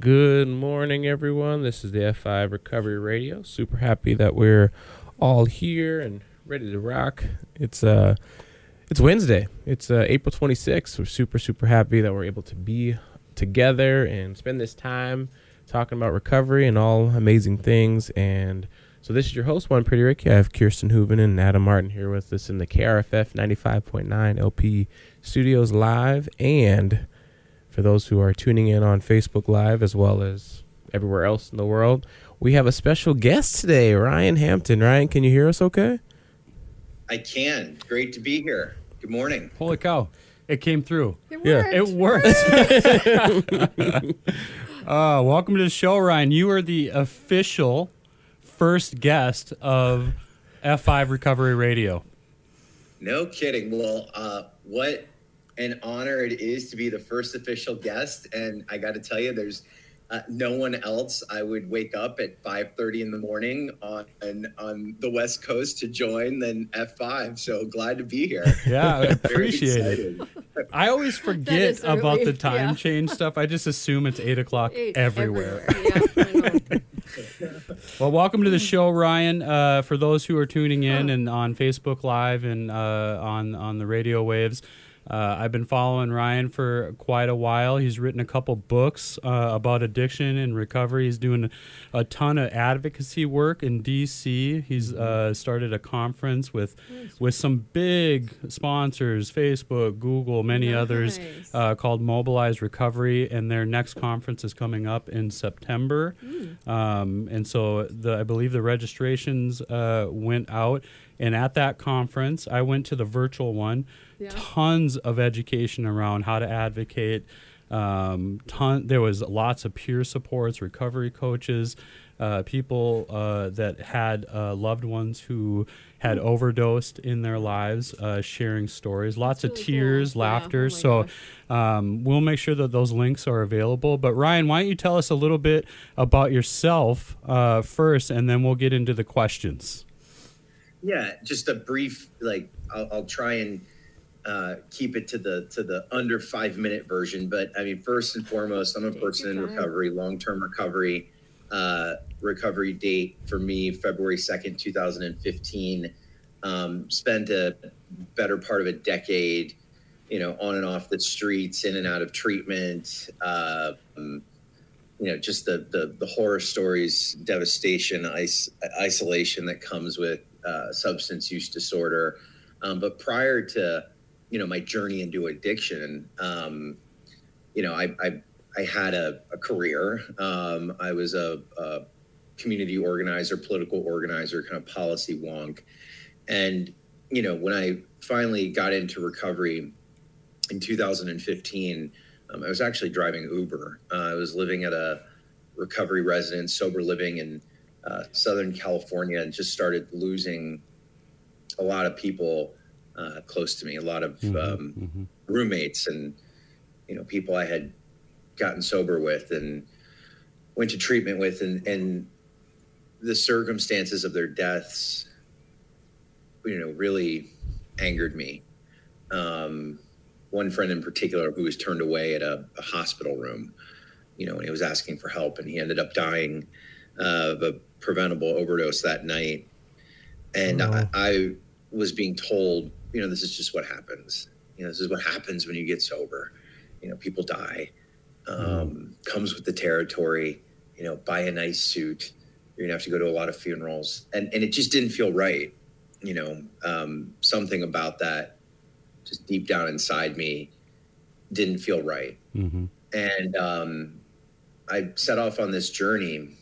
Good morning, everyone. This is the F5 Recovery Radio. Super happy that we're all here and ready to rock. It's Wednesday. It's April 26th. We're super happy that we're able to be together and spend this time talking about recovery and all amazing things. And so this is your host, One Pretty Ricky. I have Kirsten Hooven and Adam Martin here with us in the KRFF 95.9 LP Studios live. And for those who are tuning in on Facebook Live as well as everywhere else in the world, we have a special guest today, Ryan Hampton. Ryan, can you hear us okay? I can. Great to be here. Good morning. Holy cow. It came through. It worked. Welcome to the show, Ryan. You are the official first guest of F5 Recovery Radio. No kidding. Well, what an honor it is to be the first official guest. And I got to tell you, there's no one else. I would wake up at 5:30 in the morning on the West Coast to join than F5. So glad to be here. Yeah, I appreciate it. I always forget about the time change stuff. I just assume it's 8 o'clock everywhere. Yeah, Well, welcome to the show, Ryan. For those who are tuning in and on Facebook Live and on the radio waves, I've been following Ryan for quite a while. He's written a couple books about addiction and recovery. He's doing a ton of advocacy work in D.C. He's started a conference with some big sponsors, Facebook, Google, many others, called Mobilize Recovery, and their next conference is coming up in September. And so I believe the registrations went out. And at that conference, I went to the virtual one. Tons of education around how to advocate. There was lots of peer supports, recovery coaches, people that had loved ones who had overdosed in their lives, sharing stories. Lots of tears, laughter. We'll make sure that those links are available. But Ryan, why don't you tell us a little bit about yourself first, and then we'll get into the questions. Yeah, just a brief, I'll try and keep it to the under 5-minute version. But I mean, first and foremost, I'm a person in recovery, long-term recovery. Recovery date for me, February 2nd, 2015. Spent a better part of a decade, on and off the streets, in and out of treatment. Just the horror stories, devastation, isolation that comes with substance use disorder. But prior to, my journey into addiction, I had a career. I was a community organizer, political organizer, kind of policy wonk. And, when I finally got into recovery in 2015, I was actually driving Uber. I was living at a recovery residence, sober living in Southern California, and just started losing a lot of people close to me, a lot of roommates and, people I had gotten sober with and went to treatment with, and the circumstances of their deaths, really angered me. One friend in particular who was turned away at a hospital room, when he was asking for help, and he ended up dying of a preventable overdose that night. And I was being told, this is just what happens. This is what happens when you get sober. People die. Comes with the territory. Buy a nice suit. You're gonna have to go to a lot of funerals, and it just didn't feel right. Something about that, just deep down inside me, didn't feel right. And I set off on this journey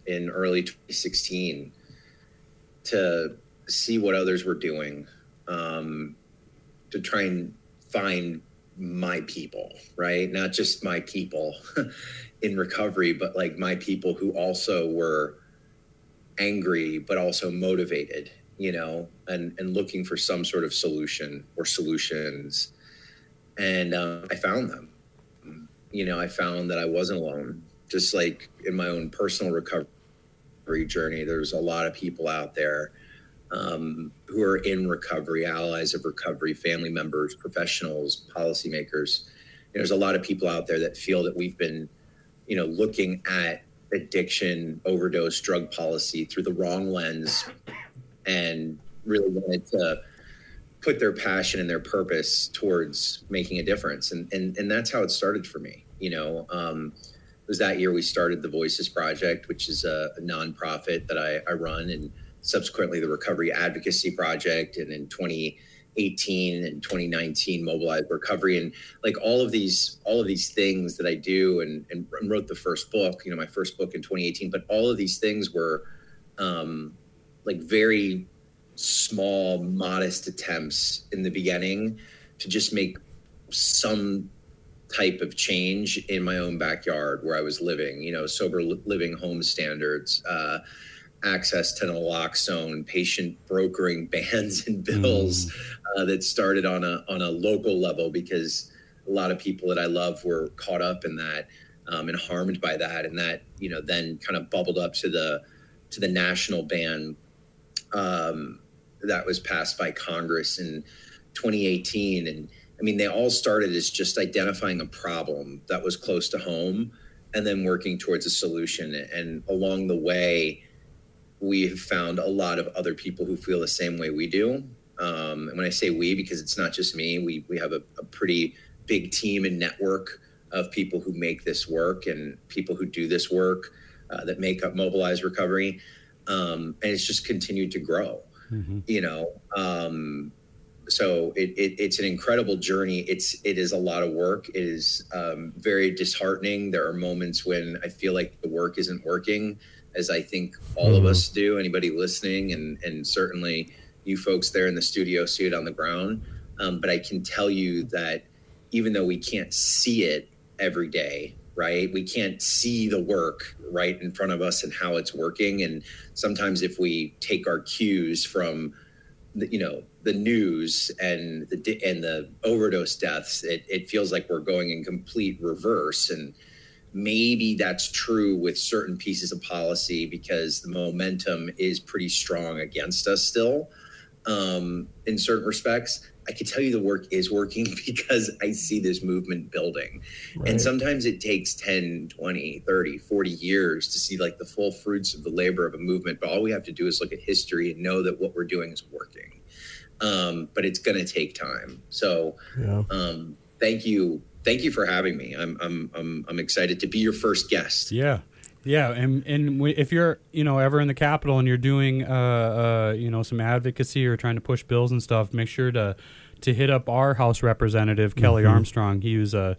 in early 2016 to see what others were doing, to try and find my people, right? Not just my people in recovery, but like my people who also were angry, but also motivated, and looking for some sort of solution or solutions. And I found them. I found that I wasn't alone. Just like in my own personal recovery journey, there's a lot of people out there who are in recovery, allies of recovery, family members, professionals, policymakers. There's a lot of people out there that feel that we've been, looking at addiction, overdose, drug policy through the wrong lens, and really wanted to put their passion and their purpose towards making a difference. And that's how it started for me. It was that year we started the Voices Project, which is a nonprofit that I run, and subsequently the Recovery Advocacy Project. And in 2018 and 2019, Mobilize Recovery, and like all of these things that I do, and wrote the first book, my first book in 2018. But all of these things were like very small, modest attempts in the beginning to just make some type of change in my own backyard where I was living, sober living home standards, access to naloxone, patient brokering bans and bills that started on a local level, because a lot of people that I love were caught up in that and harmed by that. And that, then kind of bubbled up to the national ban that was passed by Congress in 2018. And I mean, they all started as just identifying a problem that was close to home and then working towards a solution. And along the way, we have found a lot of other people who feel the same way we do. And when I say we, because it's not just me, we have a pretty big team and network of people who make this work and people who do this work that make up Mobilize Recovery. And it's just continued to grow, so it's an incredible journey. It is a lot of work. It is very disheartening. There are moments when I feel like the work isn't working, as I think all of us do, anybody listening, and certainly you folks there in the studio see it on the ground. But I can tell you that even though we can't see it every day, right? We can't see the work right in front of us and how it's working. And sometimes if we take our cues from the news and the overdose deaths, it feels like we're going in complete reverse. And maybe that's true with certain pieces of policy, because the momentum is pretty strong against us still in certain respects. I can tell you the work is working because I see this movement building. Right. And sometimes it takes 10, 20, 30, 40 years to see like the full fruits of the labor of a movement. But all we have to do is look at history and know that what we're doing is working. But it's going to take time. So thank you for having me. I'm excited to be your first guest. Yeah. And if you're ever in the Capitol and you're doing some advocacy or trying to push bills and stuff, make sure to hit up our House Representative Kelly Armstrong. He was a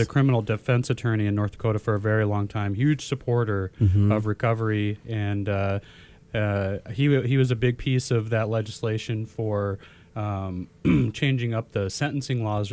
criminal defense attorney in North Dakota for a very long time. Huge supporter of recovery, and he was a big piece of that legislation for changing up the sentencing laws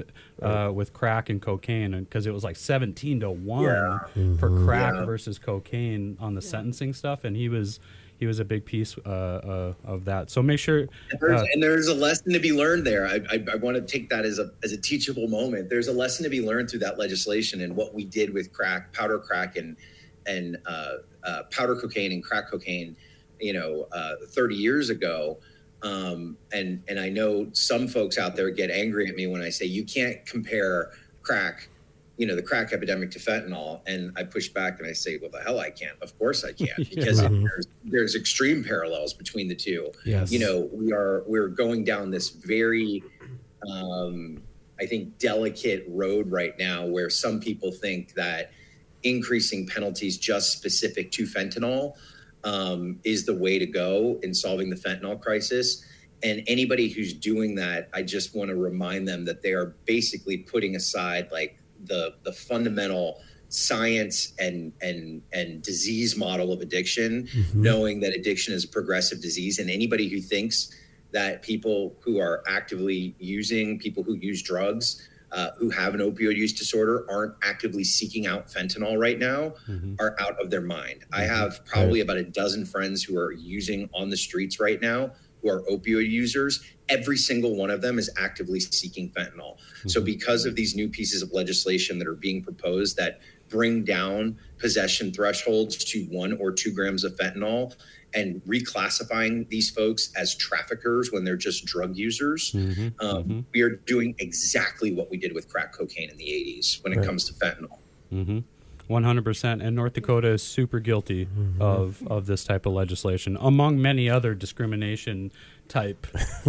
with crack and cocaine, because it was like 17-1 for crack versus cocaine on the sentencing stuff, and he was a big piece of that. So make sure. And there's a lesson to be learned there. I want to take that as a teachable moment. There's a lesson to be learned through that legislation and what we did with powder crack and powder cocaine and crack cocaine, 30 years ago. And I know some folks out there get angry at me when I say you can't compare crack, the crack epidemic to fentanyl. And I push back and I say, well, the hell I can't. Of course I can, because there's extreme parallels between the two. Yes. We're going down this very, I think, delicate road right now, where some people think that increasing penalties just specific to fentanyl is the way to go in solving the fentanyl crisis. And anybody who's doing that, I just want to remind them that they are basically putting aside like the fundamental science and disease model of addiction, knowing that addiction is a progressive disease. And anybody who thinks that people who are actively using, people who use drugs, who have an opioid use disorder aren't actively seeking out fentanyl right now are out of their mind. I have probably about a dozen friends who are using on the streets right now who are opioid users. Every single one of them is actively seeking fentanyl. So because of these new pieces of legislation that are being proposed that bring down possession thresholds to 1 or 2 grams of fentanyl and reclassifying these folks as traffickers when they're just drug users, we are doing exactly what we did with crack cocaine in the 80s when it comes to fentanyl. 100%. And North Dakota is super guilty of this type of legislation, among many other discrimination type,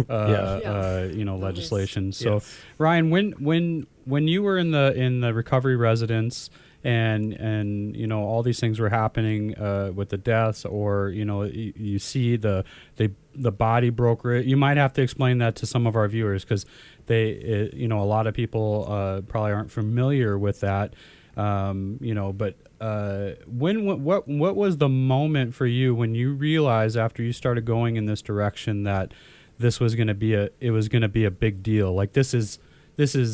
legislation. So, Ryan, when you were in the recovery residence, and all these things were happening with the deaths, or you see the body broker, you might have to explain that to some of our viewers, because a lot of people probably aren't familiar with that. But what was the moment for you when you realized, after you started going in this direction, that this was going to be a big deal? Like, this is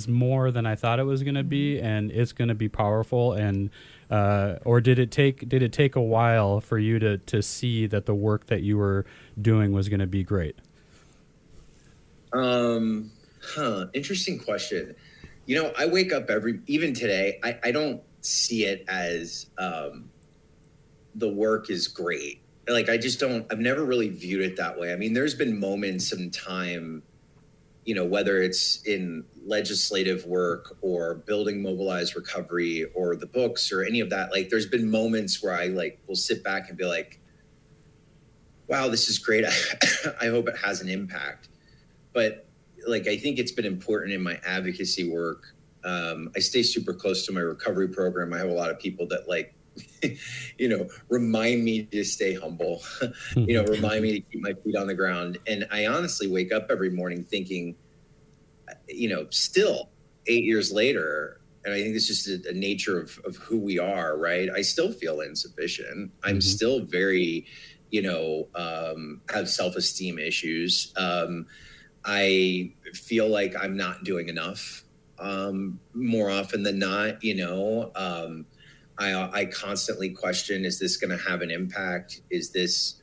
more than I thought it was going to be, and it's going to be powerful. And or did it take a while for you to see that the work that you were doing was going to be great? Interesting question. I wake up even today, I don't see it as the work is great. Like, I've never really viewed it that way. I mean, there's been moments in time, whether it's in legislative work or building Mobilize Recovery or the books or any of that, like, there's been moments where I will sit back and be like, wow, this is great. I hope it has an impact. But I think it's been important in my advocacy work. I stay super close to my recovery program. I have a lot of people that remind me to stay humble, remind me to keep my feet on the ground. And I honestly wake up every morning thinking, still 8 years later, and I think it's just a nature of who we are, right? I still feel insufficient. I'm still very, have self-esteem issues. I feel like I'm not doing enough more often than not. I constantly question, is this going to have an impact? Is this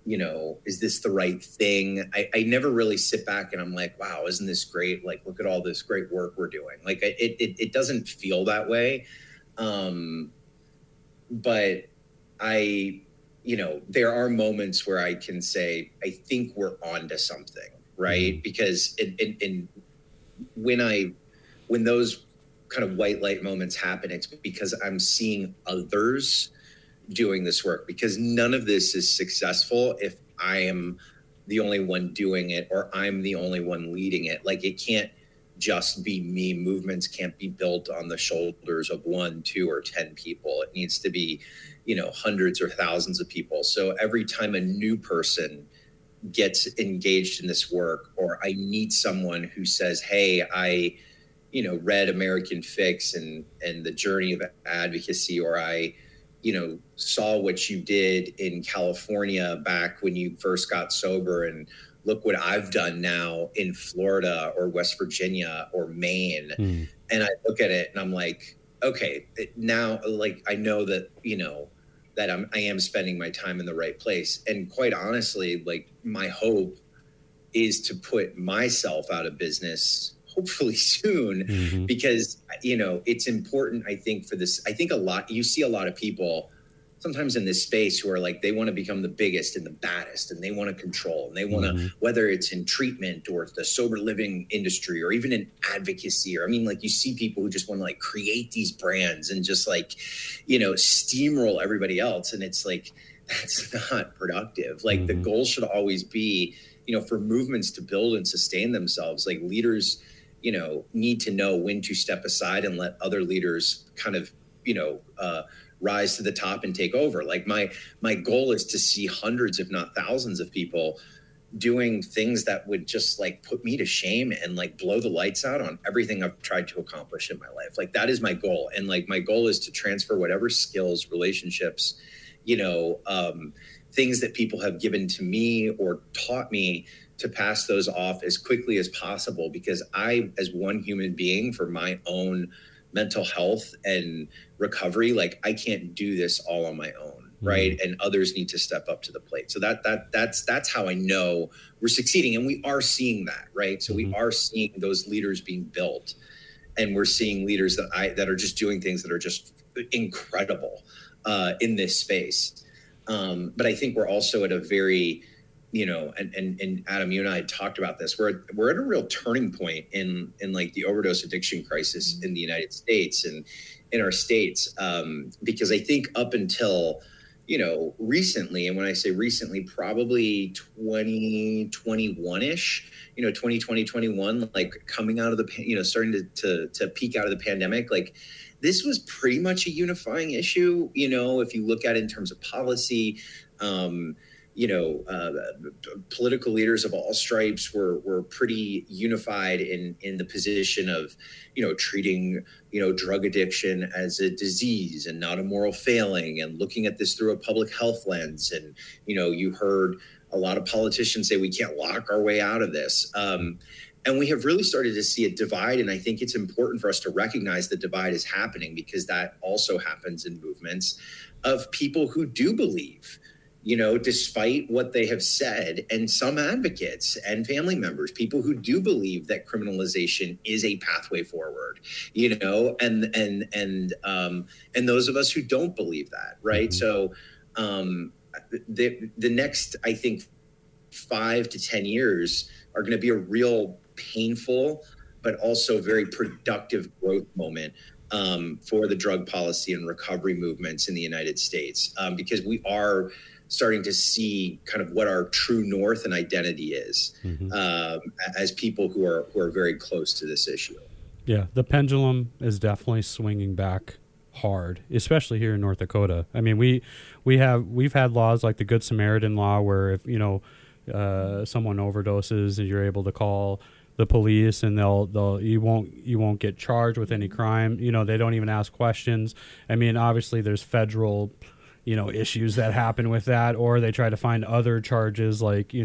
the right thing? I never really sit back and I'm like, wow, isn't this great? Like, look at all this great work we're doing. Like, it doesn't feel that way. But there are moments where I can say, I think we're onto something, right? Because when those kind of white light moments happen, it's because I'm seeing others doing this work, because none of this is successful if I am the only one doing it or I'm the only one leading it. Like, it can't just be me. Movements can't be built on the shoulders of 1, 2, or 10 people. It needs to be, hundreds or thousands of people. So every time a new person gets engaged in this work, or I meet someone who says, hey, I read American Fix and the journey of advocacy, or I saw what you did in California back when you first got sober, and look what I've done now in Florida or West Virginia or Maine. And I look at it and I'm like, okay, now, I know that, that I am spending my time in the right place. And quite honestly, my hope is to put myself out of business hopefully soon, because, it's important, I think, for this. I think you see a lot of people sometimes in this space who are they want to become the biggest and the baddest, and they want to control, and they want to, whether it's in treatment or the sober living industry or even in advocacy, or you see people who just want to create these brands and just steamroll everybody else. And it's that's not productive. The goal should always be, for movements to build and sustain themselves, leaders, need to know when to step aside and let other leaders kind of, rise to the top and take over. My goal is to see hundreds, if not thousands, of people doing things that would just put me to shame and blow the lights out on everything I've tried to accomplish in my life. That is my goal. And my goal is to transfer whatever skills, relationships, things that people have given to me or taught me, to pass those off as quickly as possible, because I, as one human being, for my own mental health and recovery, I can't do this all on my own, right? And others need to step up to the plate. So that's how I know we're succeeding, and we are seeing that, right? So we are seeing those leaders being built, and we're seeing leaders that are just doing things that are just incredible in this space. But I think we're also at a very and Adam, you and I had talked about this. We're at a real turning point in like the overdose addiction crisis in the United States and in our states, because I think up until recently, and when I say recently, probably 2021-ish, 2020, 21, like coming out of the, starting to peak out of the pandemic, like this was pretty much a unifying issue. If you look at it in terms of policy, political leaders of all stripes were pretty unified in the position of, treating, drug addiction as a disease and not a moral failing, and looking at this through a public health lens. And, you heard a lot of politicians say we can't lock our way out of this. And we have really started to see a divide. And I think it's important for us to recognize the divide is happening, because that also happens in movements of people who do believe, despite what they have said, and some advocates and family members, people who do believe that criminalization is a pathway forward, and those of us who don't believe that, right? Mm-hmm. So the next, I think, 5 to 10 years are going to be a real painful, but also very productive growth moment for the drug policy and recovery movements in the United States, because we are starting to see kind of what our true north and identity is, as people who are very close to this issue. Yeah, the pendulum is definitely swinging back hard, especially here in North Dakota. I mean, we've had laws like the Good Samaritan law, where if someone overdoses and you're able to call the police, and you won't get charged with any crime. They don't even ask questions. I mean, obviously there's federal issues that happen with that, or they try to find other charges like,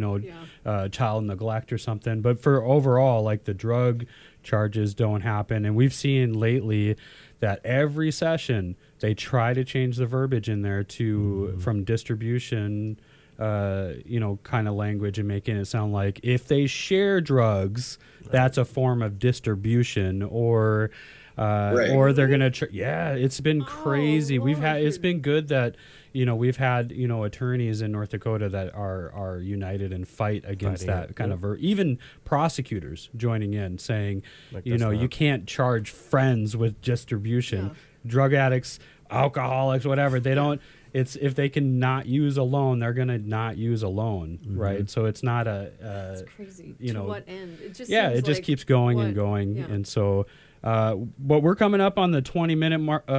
child neglect or something. But for overall, like, the drug charges don't happen. And we've seen lately that every session they try to change the verbiage in there to from distribution, kind of language, and making it sound like if they share drugs, that's a form of distribution, or or they're gonna it's been crazy. It's been good that we've had attorneys in North Dakota that are united and fight against that kind of even prosecutors joining in, saying you can't charge friends with distribution. Drug addicts, alcoholics, whatever, they don't. It's if they can not use a loan, they're gonna not use a loan, right? So it's not it's crazy. To what end? It just it just keeps going and going, and so. But we're coming up on the 20-minute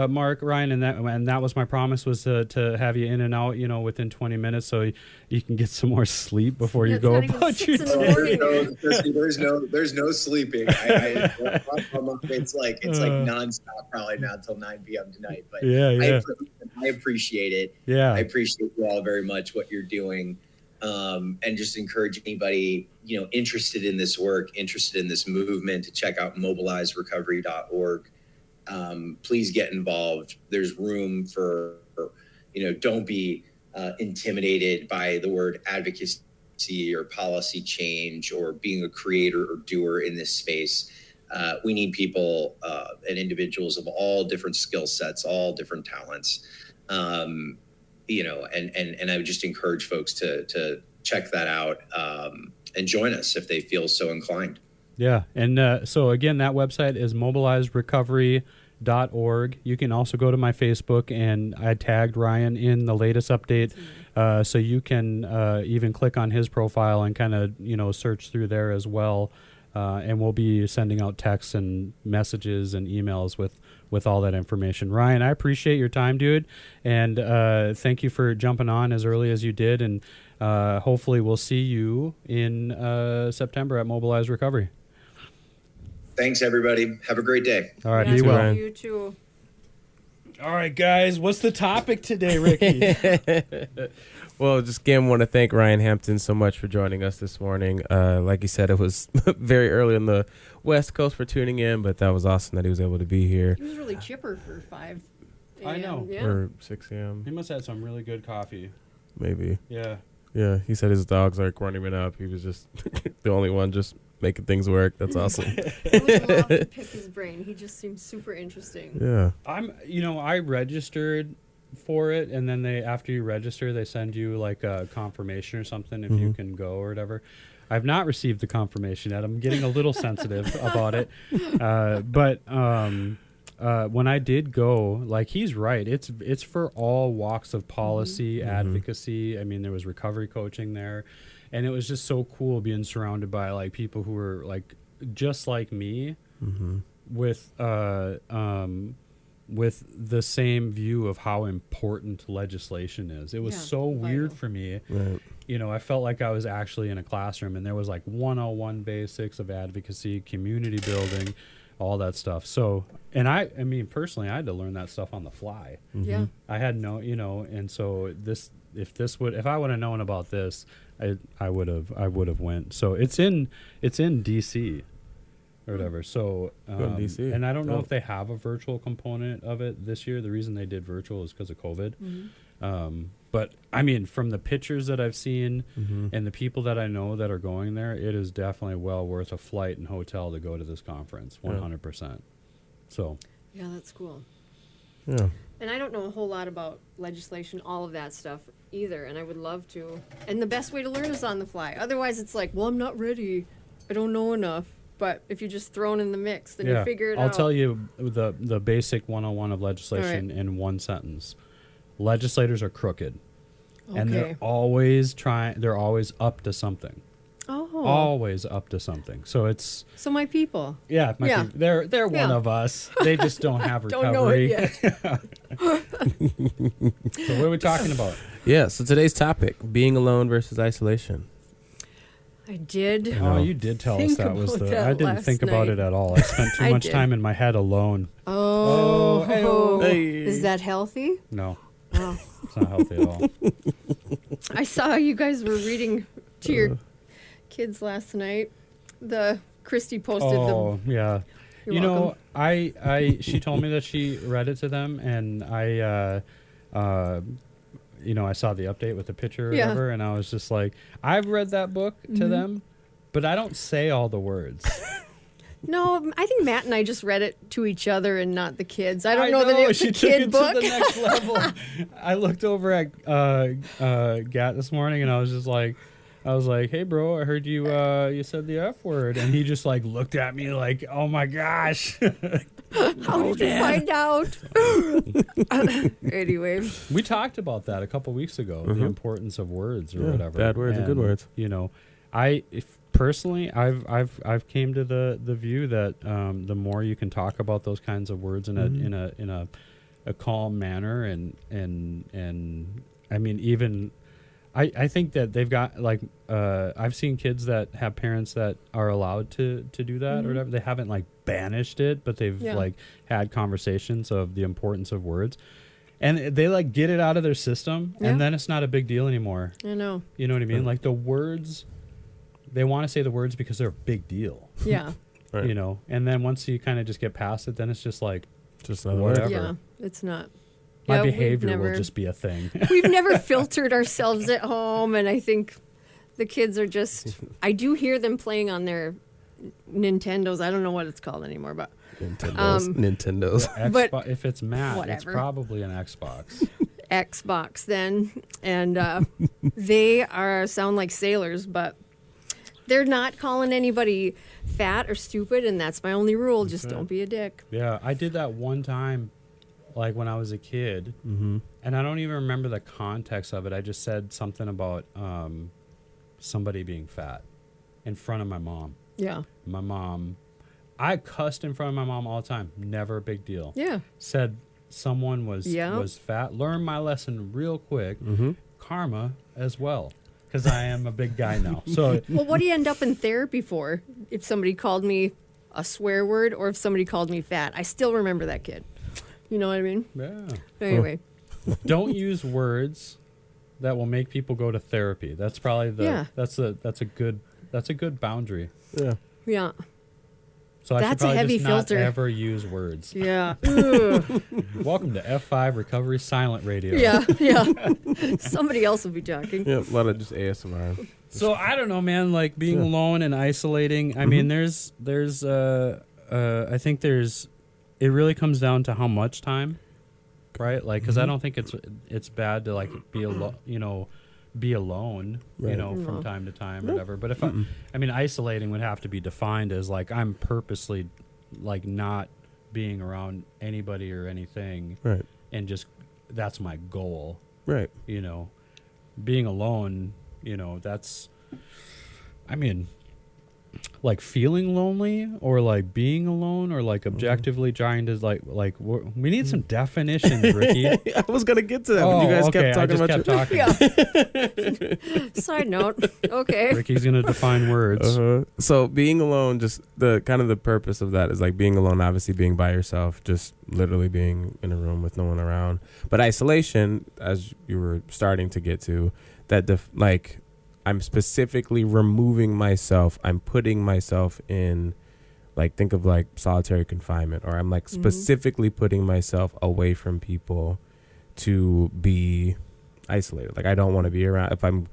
mark, Ryan, and that was my promise, was to have you in and out, within 20 minutes, so you can get some more sleep before you go about your day. There's no sleeping. It's like nonstop probably now until 9 p.m. tonight. But I appreciate it. Yeah, I appreciate you all very much, what you're doing. And just encourage anybody, interested in this work, interested in this movement, to check out mobilizerecovery.org. Please get involved. There's room for, don't be intimidated by the word advocacy or policy change or being a creator or doer in this space. We need people and individuals of all different skill sets, all different talents. And I would just encourage folks to check that out and join us if they feel so inclined. Yeah. And so again, that website is mobilizerecovery.org. You can also go to my Facebook, and I tagged Ryan in the latest update. So you can even click on his profile and kind of, search through there as well. And we'll be sending out texts and messages and emails with all that information. Ryan, I appreciate your time, dude. And thank you for jumping on as early as you did. And hopefully we'll see you in September at Mobilize Recovery. Thanks, everybody. Have a great day. All right. Be well. You too. All right, guys. What's the topic today, Ricky? Well, just again want to thank Ryan Hampton so much for joining us this morning. Like you said, it was very early on the West Coast for tuning in, but that was awesome that he was able to be here. He was really chipper for 5 a.m. I know. Yeah. Or 6 a.m. He must have had some really good coffee. Maybe. Yeah. Yeah, he said his dogs are running him up. He was just the only one just making things work. That's awesome. I would love to pick his brain. He just seems super interesting. Yeah. I registered for it, and then after you register, they send you like a confirmation or something if you can go or whatever. I've not received the confirmation yet. I'm getting a little sensitive about it, but when I did go, like he's right. It's for all walks of policy, advocacy. I mean, there was recovery coaching there, and it was just so cool being surrounded by like people who were like just like me, with the same view of how important legislation is. It was so weird for me. Right. You know, I felt like I was actually in a classroom, and there was like 101 basics of advocacy, community building, all that stuff. So, and I mean, personally, I had to learn that stuff on the fly. Yeah. I had no, you know, and so if I would have known about this, I would have went. So it's in DC or whatever. So, DC. and I don't know if they have a virtual component of it this year. The reason they did virtual is because of COVID. But I mean, from the pictures that I've seen and the people that I know that are going there, it is definitely well worth a flight and hotel to go to this conference, 100%. So. Yeah, that's cool. Yeah. And I don't know a whole lot about legislation, all of that stuff either, and I would love to. And the best way to learn is on the fly. Otherwise, it's like, well, I'm not ready. I don't know enough. But if you're just thrown in the mix, then you figure it out. I'll tell you the basic 101 of legislation in one sentence. Legislators are crooked. Okay. And they're always up to something. Oh. Always up to something. So it's... So my people. Yeah. They're one of us. They just don't have recovery. Don't know it yet. So what are we talking about? Yeah, so today's topic, being alone versus isolation. I did. Oh, you did tell us that was I didn't think about it at all. I spent too much time in my head alone. Oh. Is that healthy? No. Oh. It's not healthy at all. I saw you guys were reading to your kids last night. Christy posted them. Oh, yeah. You're welcome. know, she told me that she read it to them, and I saw the update with the picture or whatever, and I was just like, I've read that book to them, but I don't say all the words. No, I think Matt and I just read it to each other and not the kids. I don't know that it was a kid book. To the next level. I looked over at Gat this morning, and I was like, hey, bro, I heard you said the F word. And he just, like, looked at me like, oh, my gosh. How did you find out? Anyway. We talked about that a couple weeks ago, the importance of words or whatever. Bad words and good words. You know, personally, I've came to the view that the more you can talk about those kinds of words in a calm manner and I mean, even... I think that they've got, like, I've seen kids that have parents that are allowed to do that or whatever. They haven't, like, banished it, but they've, like, had conversations of the importance of words. And they, like, get it out of their system, and then it's not a big deal anymore. I know. You know what I mean? Like, the words, they want to say the words because they're a big deal. Yeah. Right. You know? And then once you kind of just get past it, then it's just, like, just whatever. Yeah, it's not. My behavior will just be a thing. We've never filtered ourselves at home, and I think the kids are just... I do hear them playing on their Nintendos. I don't know what it's called anymore, but... Nintendos. But if it's Matt, whatever. It's probably an Xbox. Xbox, then. And they sound like sailors, but they're not calling anybody fat or stupid, and that's my only rule. Just don't be a dick. Yeah, I did that one time. Like when I was a kid, and I don't even remember the context of it. I just said something about somebody being fat in front of my mom. Yeah. My mom, I cussed in front of my mom all the time. Never a big deal. Yeah. Said someone was fat. Learned my lesson real quick. Karma as well, because I am a big guy now. So. Well, what do you end up in therapy for? If somebody called me a swear word, or if somebody called me fat, I still remember that kid. You know what I mean? Yeah. Anyway. Don't use words that will make people go to therapy. That's probably that's a good boundary. Yeah. Yeah. So I should That's a probably heavy just filter. not ever use words. Yeah. Welcome to F5 Recovery Silent Radio. Yeah. Somebody else will be talking. Yeah, a lot of just ASMR. So I don't know, man, like being alone and isolating. I mean, there's I think it really comes down to how much time. right? Like, because I don't think it's bad to like be alone, be alone, Right. from time to time or whatever. But if I mean, isolating would have to be defined as like I'm purposely like not being around anybody or anything, Right. and just that's my goal. Right. Being alone, that's, I mean, like feeling lonely or like being alone or like objectively trying to we need some definitions, Ricky. I was gonna get to that, but you guys okay. kept talking about talking. Side note. Okay. Ricky's gonna define words. So being alone, just the kind of the purpose of that is like being alone, obviously being by yourself, just literally being in a room with no one around. But isolation, as you were starting to get to, that I'm specifically removing myself. I'm putting myself in, like, think of like solitary confinement, or I'm like specifically putting myself away from people to be isolated. Like, I don't want to be around. If I'm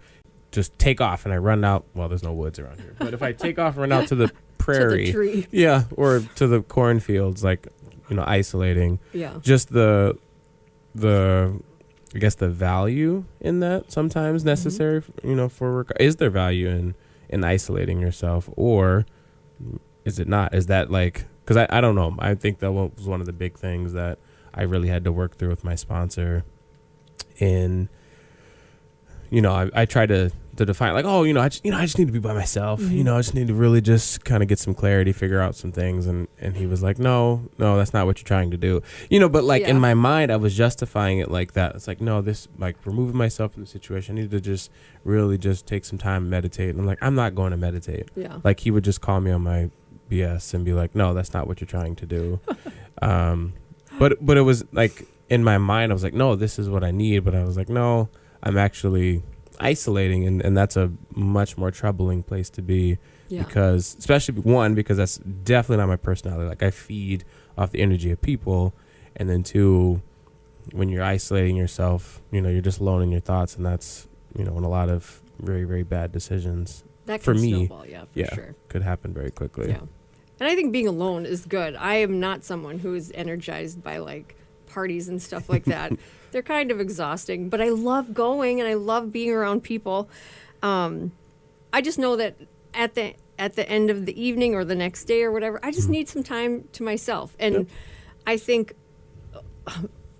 just take off and I run out, well, there's no woods around here, but if I take off and run out to the prairie, To the tree. yeah, or to the cornfields, like, isolating, Yeah. just the I guess the value in that sometimes necessary, is there value in isolating yourself, or is it not? Is that like, because I don't know. I think that was one of the big things that I really had to work through with my sponsor. I try to define like, I just need to be by myself. I just need to really just kind of get some clarity, figure out some things. And he was like, no, that's not what you're trying to do. But like in my mind, I was justifying it like that. It's like, no, this, like, removing myself from the situation, I need to just really just take some time and meditate. And I'm like, I'm not going to meditate. Yeah. Like, he would just call me on my BS and be like, no, that's not what you're trying to do. But it was like, in my mind, I was like, no, this is what I need. But I was like, no, I'm actually isolating, and that's a much more troubling place to be. Yeah. Because, especially because that's definitely not my personality. Like, I feed off the energy of people, and then two, when you're isolating yourself, you're just alone in your thoughts, and that's in a lot of very, very bad decisions That for can me, snowball, for sure. could happen very quickly. Yeah. And I think being alone is good. I am not someone who is energized by like parties and stuff like that. They're kind of exhausting, but I love going and I love being around people. I just know that at the end of the evening or the next day or whatever, I just need some time to myself. And I think,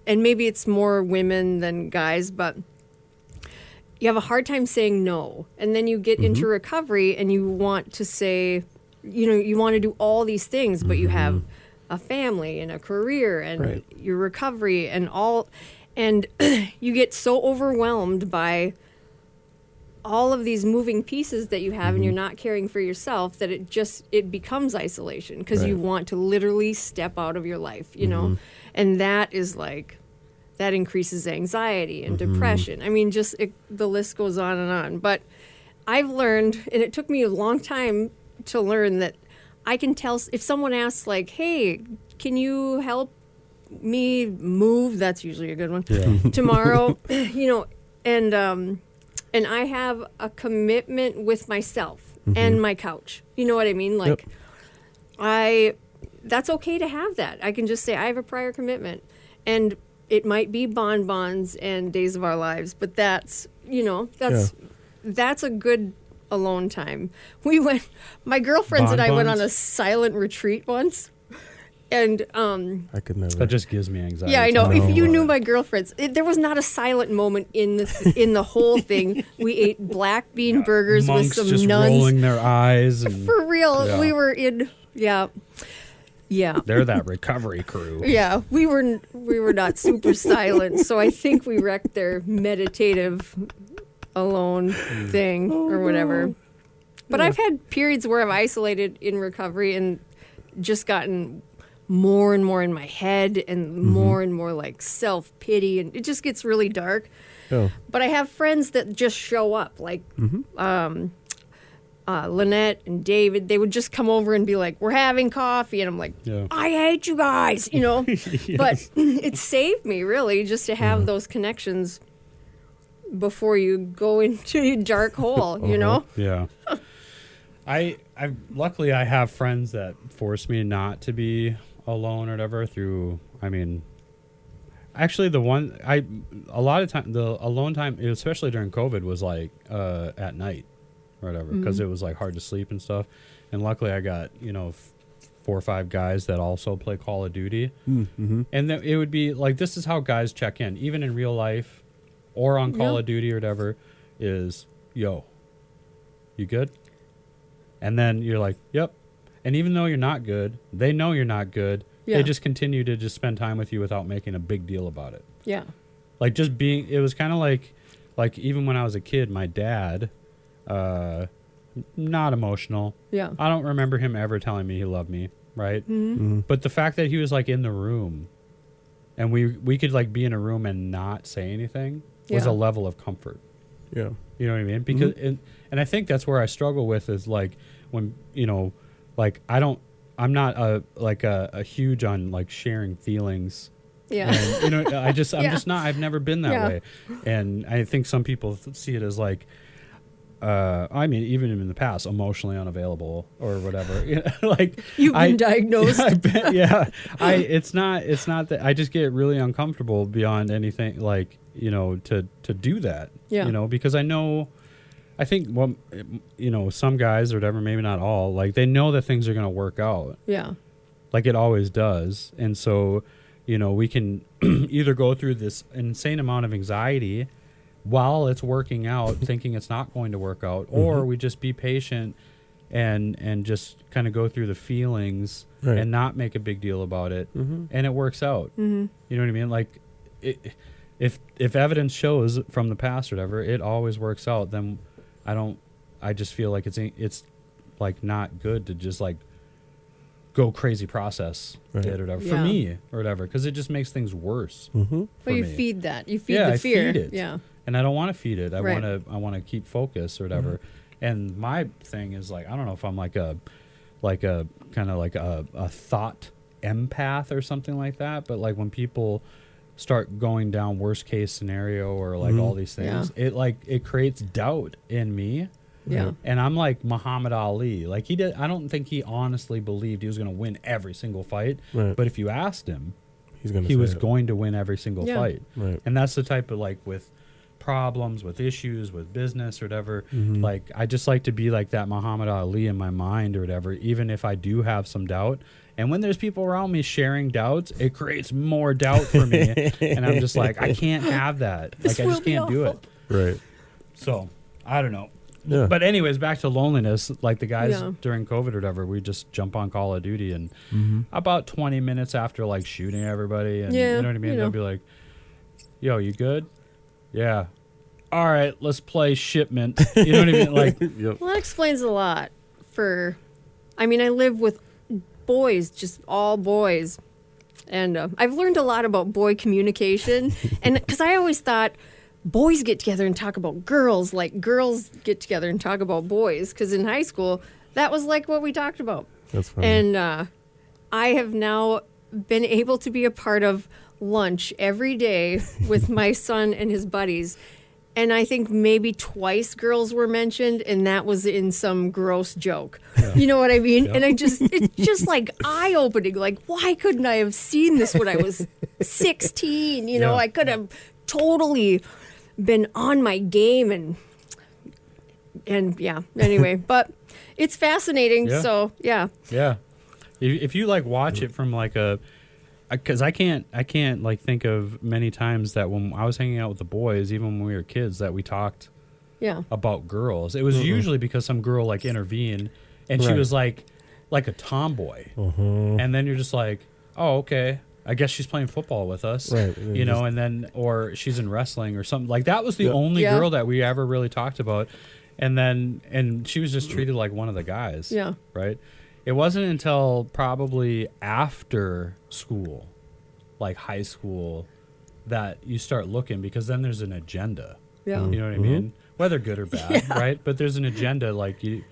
and maybe it's more women than guys, but you have a hard time saying no. And then you get into recovery and you want to say, you want to do all these things, but you have a family and a career and your recovery and all, and you get so overwhelmed by all of these moving pieces that you have and you're not caring for yourself that it becomes isolation because you want to literally step out of your life, and that is like, that increases anxiety and depression. I mean, the list goes on and on. But I've learned, and it took me a long time to learn, that I can tell if someone asks like, hey, can you help me move? That's usually a good one. Yeah. Tomorrow, and I have a commitment with myself and my couch. You know what I mean? Like, that's okay to have that. I can just say I have a prior commitment, and it might be bonbons and Days of Our Lives, but that's a good alone time. My girlfriends and I went on a silent retreat once, and I could never. That just gives me anxiety. Yeah, I know. If you knew my girlfriends, there was not a silent moment in the whole thing. We ate black bean burgers with Monks some just nuns. rolling their eyes. And, For real, Yeah. we were in. Yeah. They're that recovery crew. Yeah, we were not super silent, so I think we wrecked their meditative alone thing or whatever. But I've had periods where I've isolated in recovery and just gotten more and more in my head and more like self-pity, and it just gets really dark. Oh. But I have friends that just show up, like Lynette and David. They would just come over and be like, we're having coffee, and I'm like, I hate you guys, But it saved me, really, just to have those connections before you go into a dark hole, Yeah. I luckily I have friends that force me not to be alone or whatever through, I Actually, the one a lot of time, the alone time, especially during COVID, was like at night or whatever, because it was like hard to sleep and stuff. And luckily, I got 4 or 5 guys that also play Call of Duty, and then it would be like, this is how guys check in, even in real life or on Call of Duty or whatever. Is, yo, you good? And then you're like, yep. And even though you're not good, they know you're not good. Yeah. They just continue to just spend time with you without making a big deal about it. Yeah. Like just being, it was kind of like even when I was a kid, my dad, not emotional. Yeah. I don't remember him ever telling me he loved me, right? But the fact that he was like in the room and we could like be in a room and not say anything was Yeah. a level of comfort. Yeah. You know what I mean? Because and I think that's where I struggle with is like when, like I'm not a huge on like sharing feelings. Yeah. And, I'm Yeah. just not, I've never been that Yeah. way. And I think some people see it as like, I mean, even in the past, emotionally unavailable or whatever. Like You've been diagnosed. It's not that I just get really uncomfortable beyond anything like, to do that, Yeah. because I think some guys or whatever, maybe not all, like they know that things are going to work out. Yeah. Like it always does. And so, we can either go through this insane amount of anxiety while it's working out, thinking it's not going to work out, or we just be patient and just kind of go through the feelings and not make a big deal about it, and it works out. You know what I mean? Like, if evidence shows from the past or whatever, it always works out. Then I just feel like it's like not good to just like go crazy process it or whatever for me or whatever, because it just makes things worse. But you feed that. You feed the I fear. feed it. Yeah. And I don't want to feed it. I Right. want to keep focus or whatever. And my thing is like, I don't know if I'm like a kind of like a thought empath or something like that, but like when people start going down worst case scenario or like all these things, it creates doubt in me. Yeah. And I'm like Muhammad Ali. Like I don't think he honestly believed he was going to win every single fight. Right. But if you asked him, He was going to win every single fight. Right. And that's the type of like with problems, with issues, with business or whatever. Like I just like to be like that Muhammad Ali in my mind or whatever, even if I do have some doubt. And when there's people around me sharing doubts, it creates more doubt for me. And I'm just like, I can't have that. Like I just can't do it. Right. So I don't know. Yeah. But anyways, back to loneliness. Like the guys Yeah. during COVID or whatever, we just jump on Call of Duty and about 20 minutes after like shooting everybody, and Yeah, you know what I mean? you know. They'll be like, "Yo, you good? Yeah. All right, let's play Shipment." You know what I mean? Like, Yep. Well, that explains a lot I live with boys, just all boys. And I've learned a lot about boy communication. And because I always thought boys get together and talk about girls, like girls get together and talk about boys. Because in high school, that was like what we talked about. That's funny. And I have now been able to be a part of lunch every day with my son and his buddies. And I think maybe twice girls were mentioned, and that was in some gross joke. You know what I mean? And it's just like eye-opening. Like, why couldn't I have seen this when I was 16? You know, I could have totally been on my game and yeah. Anyway, but it's fascinating. Yeah. So yeah. yeah. If you like watch it from like because I can't like think of many times that when I was hanging out with the boys, even when we were kids, that we talked Yeah. about girls. It was usually because some girl like intervened and she Right. was like a tomboy. And then you're just like, oh, okay. I guess she's playing football with us. Right. You know, and then, or she's in wrestling or something. Like that was the only Yeah. girl that we ever really talked about. And she was just treated like one of the guys. Yeah. Right. It wasn't until probably after school, like high school, that you start looking, because then there's an agenda. Yeah. You know what I mean? Whether good or bad, right? But there's an agenda. Like I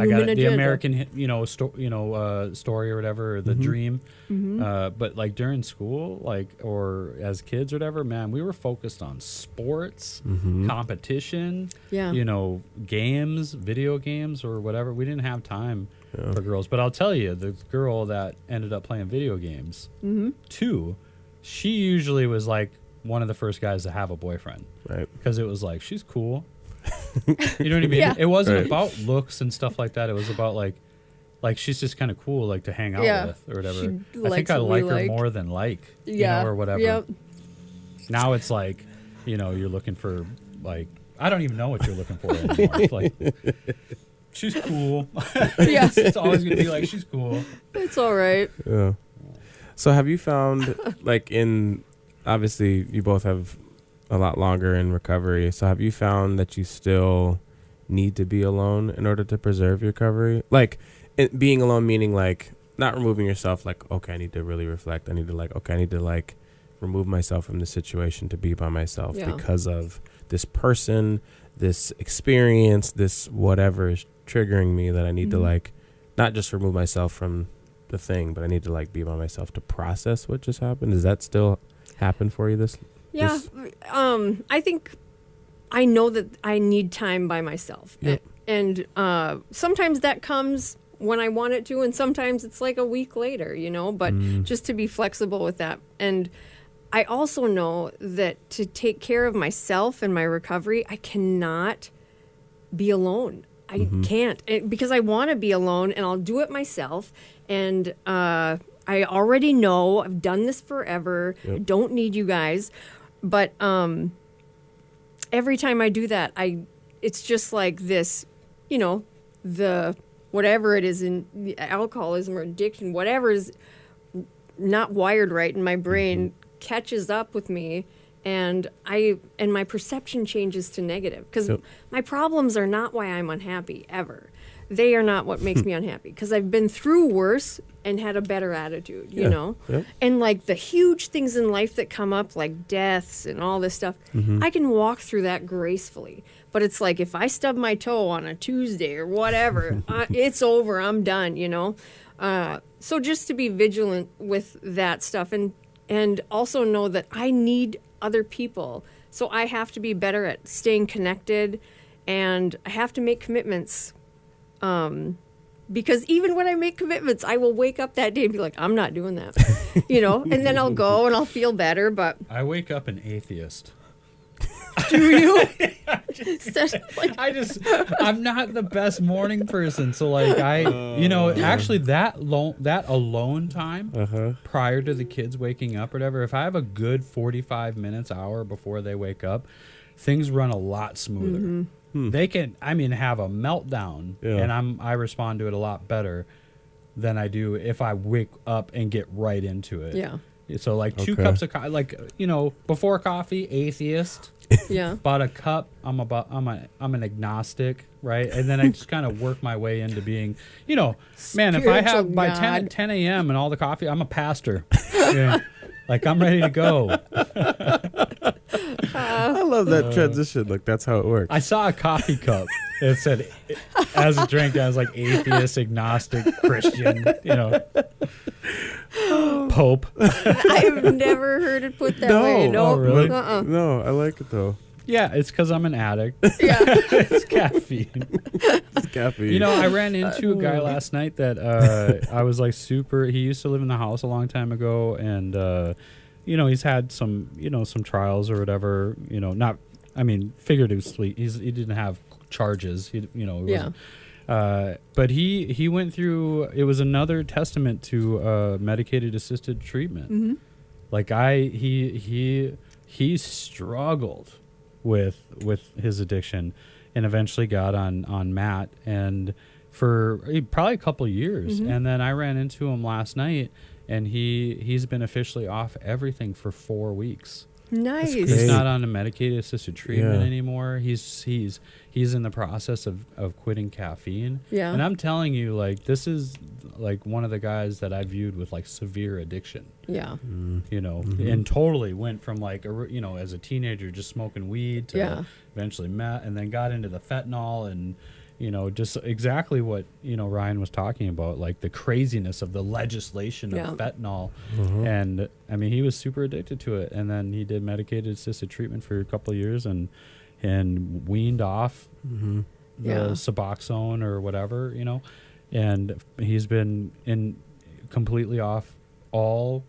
Human got the agenda. American, story or whatever, or the dream. But like during school, like or as kids or whatever, man, we were focused on sports, competition, Yeah. games, video games, or whatever. We didn't have time for girls. But I'll tell you, the girl that ended up playing video games, too, she usually was like one of the first guys to have a boyfriend. Right. Because it was like, she's cool. You know what I mean? Yeah. It wasn't Right. about looks and stuff like that. It was about like she's just kind of cool, like to hang out Yeah. with or whatever. She I think likes I what we like her like. more than Yeah. or whatever. Yep. Now it's like, you're looking for like, I don't even know what you're looking for anymore. It's like, she's cool. Yeah. It's always gonna be like, she's cool. It's all right. Yeah. So have you found, like, obviously you both have a lot longer in recovery. So have you found that you still need to be alone in order to preserve your recovery? Like, being alone meaning like not removing yourself. Like, okay, I need to really reflect. I need to remove myself from the situation to be by myself Yeah. because of this person, this experience, this whatever is triggering me that I need to like not just remove myself from the thing, but I need to like be by myself to process what just happened. Does that still happen for you? Yeah. I think I know that I need time by myself. Yep. And sometimes that comes when I want it to, and sometimes it's like a week later, but just to be flexible with that. And I also know that to take care of myself and my recovery, I cannot be alone. I can't because I want to be alone, and I'll do it myself. And I already know I've done this forever. Yep. I don't need you guys. But every time I do that, it's just like this, the whatever it is in alcoholism or addiction, whatever is not wired right in my brain catches up with me, and my perception changes to negative because Yep. my problems are not why I'm unhappy ever. They are not what makes me unhappy because I've been through worse and had a better attitude, you Yeah. know? Yep. And like the huge things in life that come up, like deaths and all this stuff, I can walk through that gracefully. But it's like if I stub my toe on a Tuesday or whatever, it's over. I'm done, So just to be vigilant with that stuff and also know that I need other people. So I have to be better at staying connected, and I have to make commitments. Because even when I make commitments, I will wake up that day and be like, I'm not doing that, and then I'll go and I'll feel better. But I wake up an atheist. do you? I'm not the best morning person. So like actually that alone time prior to the kids waking up or whatever, if I have a good 45 minutes, hour before they wake up, things run a lot smoother. They can, have a meltdown, and I respond to it a lot better than I do if I wake up and get right into it. Yeah. So like 2 cups of coffee, before coffee, atheist. Yeah. About a cup, I'm an agnostic, right? And then I just kind of work my way into being, man, if I have by 10 a.m. and all the coffee, I'm a pastor. Yeah. Like I'm ready to go. I love that transition. Like that's how it works. I saw a coffee cup. It said, as a drink, I was like atheist, agnostic, Christian, Pope. I've never heard it put that way. No. Oh, really? No, I like it though. Yeah, it's because I'm an addict. Yeah. It's caffeine. It's caffeine. I ran into a guy last night that I was like he used to live in the house a long time ago, and he's had some some trials or whatever, figuratively he didn't have charges, but he went through, it was another testament to medicated assisted treatment. Like he struggled with his addiction and eventually got on Matt, and for probably a couple of years. And then I ran into him last night, and he's been officially off everything for 4 weeks. Nice. He's not on a medicated assisted treatment Yeah. anymore. He's in the process of quitting caffeine. Yeah. And I'm telling you, like, this is like one of the guys that I viewed with like severe addiction. Yeah. And totally went from like as a teenager just smoking weed to eventually meth, and then got into the fentanyl and just exactly what Ryan was talking about, like the craziness of the legislation of fentanyl. And he was super addicted to it, and then he did medicated assisted treatment for a couple of years and weaned off the Suboxone or whatever, and he's been completely off all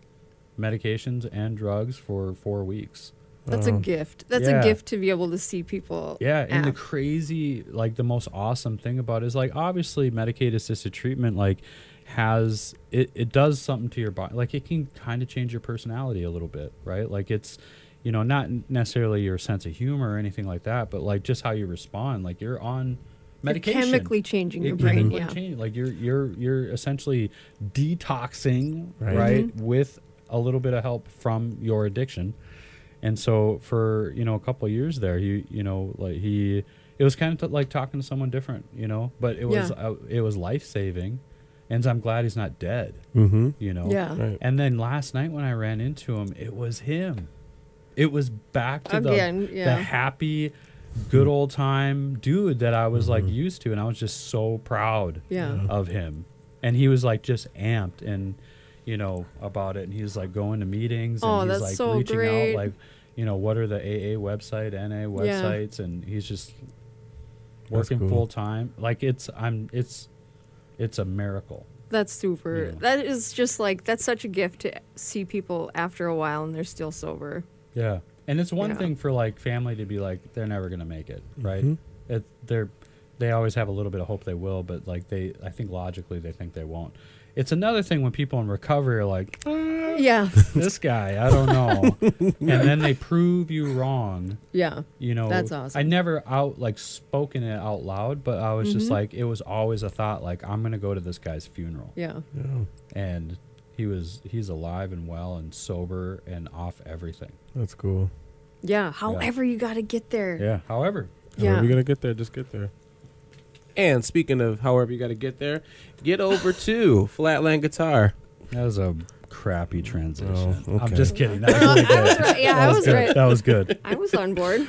medications and drugs for 4 weeks. That's a gift. That's Yeah. a gift to be able to see people. Yeah, and the act. crazy, like the most awesome thing about it is like obviously Medicaid assisted treatment like has it does something to your body. Like it can kind of change your personality a little bit, right? Like it's, you know, not necessarily your sense of humor or anything like that, but like just how you respond. Like you're on medication. You're chemically changing your It brain. chemically Yeah. change- Like you're essentially detoxing, Right. right, with a little bit of help from your addiction. And so for, you know, a couple of years there, you know, like it was kind of like talking to someone different, you know, but it was life-saving. And I'm glad he's not dead, Mm-hmm. you know. Yeah. Right. And then last night when I ran into him, it was him. It was back to Again, the yeah. happy, good old time dude that I was like used to, and I was just so proud Yeah. of him. And he was like just amped and, you know, about it. And he was like going to meetings and Oh, he's that's like so reaching great. out, like, you know, what are the AA website, NA websites, and he's just That's working cool. full time. Like it's a miracle. That's super. Yeah. That is just like, that's such a gift to see people after a while and they're still sober. Yeah, and it's one Yeah. thing for like family to be like they're never gonna make it, right? Mhm. They always have a little bit of hope they will, but like I think logically they think they won't. It's another thing when people in recovery are like, Yeah. this guy, I don't know, and then they prove you wrong. Yeah. You know, That's awesome. I never spoken it out loud, but I was just like, it was always a thought like I'm gonna go to this guy's funeral, Yeah. Oh. and he's alive and well and sober and off everything. That's cool. Yeah. However, you got to get there. Yeah. However, Yeah. However you gotta get there, just get there. And speaking of however you gotta get there, get over to Flatland Guitar. that was a crappy transition. Oh, okay. I'm just kidding. That was really I was good. right. Yeah, That I was good. right. That was good. I was on board.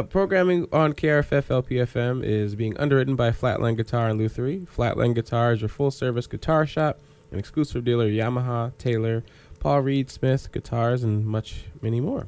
Programming on KRFF LPFM is being underwritten by Flatland Guitar in Lutherie. Flatland Guitar is your full-service guitar shop, an exclusive dealer of Yamaha, Taylor, Paul Reed Smith guitars, and many more.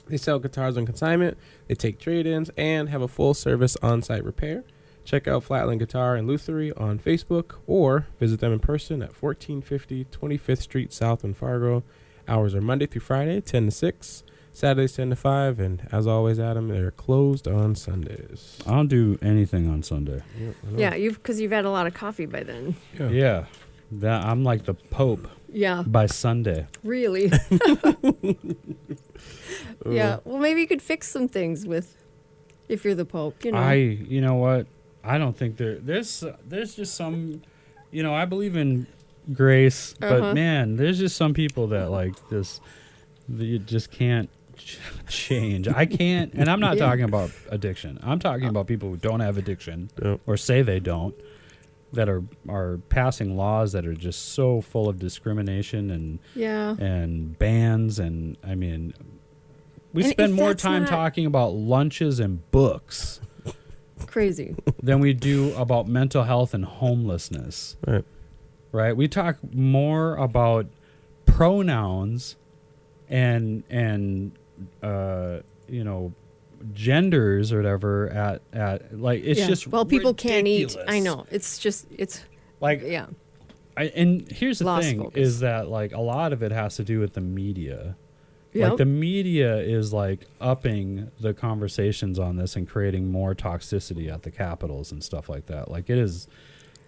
They sell guitars on consignment, they take trade-ins, and have a full-service on-site repair. Check out Flatland Guitar in Lutherie on Facebook or visit them in person at 1450 25th Street South in Fargo. Hours are Monday through Friday, 10 to 6, Saturdays 10 to 5, and as always, Adam, they're closed on Sundays. I don't do anything on Sunday. Yep, I know. Yeah. Because you've had a lot of coffee by then. Yeah. I'm like the Pope Yeah. by Sunday. Really. Yeah. Well, maybe you could fix some things if you're the Pope, you know. You know what? I don't think there's just some, you know, I believe in grace, but man, there's just some people that like this, that you just can't change. I can't, and I'm not Yeah. talking about addiction. I'm talking about people who don't have addiction Yep. or say they don't, that are passing laws that are just so full of discrimination Yeah. and bans, and I mean, we And spend if more that's time not- talking about lunches and books Crazy. than we do about mental health and homelessness. Right. Right? We talk more about pronouns and you know, genders or whatever at like it's Yeah. just well, people can't eat. ridiculous. I know. it's Like yeah. and here's the Lost thing focus. is that like a lot of it has to do with the media. Yep. Like the media is like upping the conversations on this and creating more toxicity at the capitals and stuff like that. Like it is,